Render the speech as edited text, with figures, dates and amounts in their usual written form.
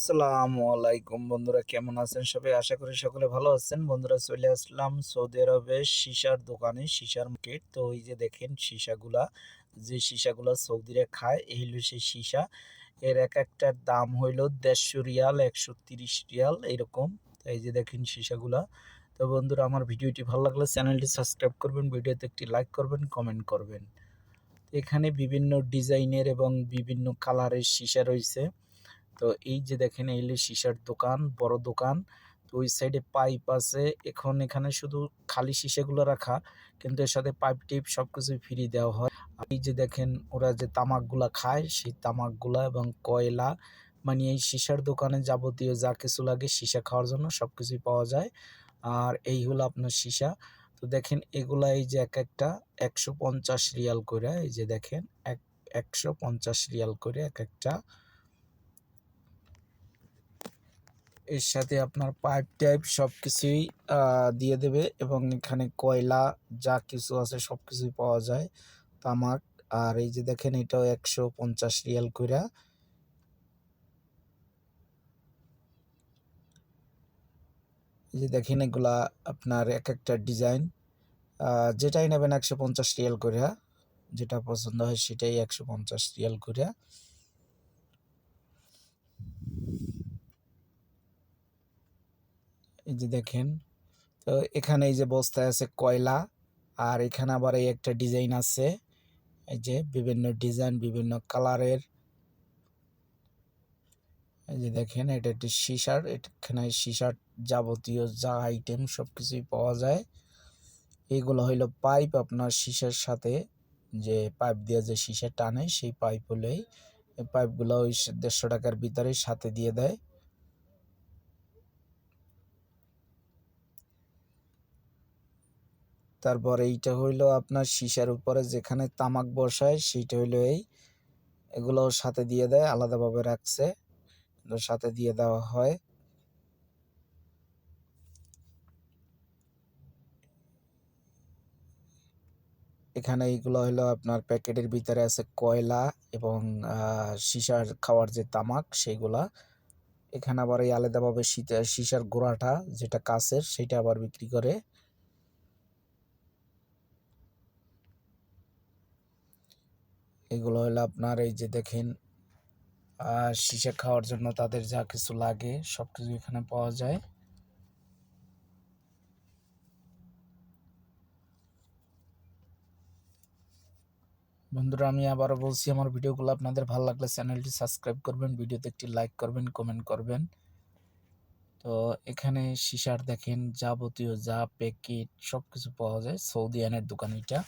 আসসালামু আলাইকুম বন্ধুরা, কেমন আছেন সবাই? আশা করি সকলে ভালো আছেন। বন্ধুরা, চলে আসলাম সৌদি আরবের সীসার দোকানে, সীসার মার্কেট। তো এই যে দেখেন সীসাগুলা, যে সীসাগুলা সৌদিরা খায়, এই হলো সেই সীসা। এর এক একটার দাম হইল 150 রিয়াল, 130 রিয়াল এরকম। তো এই যে দেখেন সীসাগুলা। তো বন্ধুরা, আমার ভিডিওটি ভালো লাগলে চ্যানেলটি সাবস্ক্রাইব করবেন, ভিডিওতে একটি লাইক করবেন, কমেন্ট করবেন। এখানে বিভিন্ন ডিজাইনের এবং বিভিন্ন কালারের সীসা রয়েছে। তো এই যে দেখেন, এই হলো সীসার দোকান, বড় দোকান। তো ওই সাইডে পাইপ আছে। এখন এখানে শুধু খালি সীসাগুলো রাখা, কিন্তু এর সাথে পাইপ টিপ সবকিছু ফ্রি দেওয়া হয়। আর এই যে দেখেন, ওরা যে তামাকগুলা খায়, সেই তামাকগুলা এবং কয়লা, মানে এই সীসার দোকানে যাবতীয় যা কিছু লাগে সীসা খাওয়ার জন্য সবকিছুই পাওয়া যায়। আর এই হলো আপনার সীসা। তো দেখেন এগুলা, এই যে এক একটা 150 রিয়াল করে, এই যে দেখেন 150 রিয়াল করে এক একটা। এর সাথে আপনার পাইপ টাইপ সবকিছুই দিয়ে দেবে, এবং এখানে কয়লা যা কিছু আছে সবকিছুই পাওয়া যায়, তামাক। আর এই যে দেখেন, এটাও 150 রিয়াল কইরা। এই যে দেখেন, এগুলা আপনার এক একটা ডিজাইন, যেটাই নেবেন 150 রিয়াল কইরা। যেটা পছন্দ হয় সেটাই 150 রিয়াল কইরা। এই যে দেখেন, তো এখানে এই যে বস্তায় আছে কয়লা। আর এখানে আবার এই একটা ডিজাইন আছে, এই যে বিভিন্ন ডিজাইন, বিভিন্ন কালারের। এই যে দেখেন, এটা একটি সীসার, এখানে সীসার যাবতীয় যা আইটেম সবকিছুই পাওয়া যায়। এগুলো হইলো পাইপ, আপনার সীসার সাথে যে পাইপ দিয়ে যে সীসা টানে, সেই পাইপ হলেই এই পাইপগুলো ওই 150 টাকার ভিতরে সাথে দিয়ে দেয়। তারপর এইটা হইলো আপনার সীসার উপরে যেখানে তামাক বসায়, সেইটা হইলো এগুলোও সাথে দিয়ে দেয়, আলাদাভাবে রাখছে, সাথে দিয়ে দেওয়া হয়। এখানে এইগুলো হলো আপনার প্যাকেটের ভিতরে আছে কয়লা এবং সীসার খাওয়ার যে তামাক সেগুলা। এখানে আবার এই আলাদাভাবে সীসার গোড়াটা যেটা কাচের, সেটা আবার বিক্রি করে। এগুলো হলো আপনার, এই যে দেখেন, সীসা খাওয়ার জন্য তাদের যা কিছু লাগে সবকিছু এখানে পাওয়া যায়। বন্ধুরা, আমি আবারও বলছি, আমার ভিডিওগুলো আপনাদের ভালো লাগলে চ্যানেলটি সাবস্ক্রাইব করবেন, ভিডিওতে একটি লাইক করবেন, কমেন্ট করবেন। তো এখানে সীসার দেখেন যাবতীয় যা প্যাকেট সবকিছু পাওয়া যায়, সৌদি আনের দোকান এটা।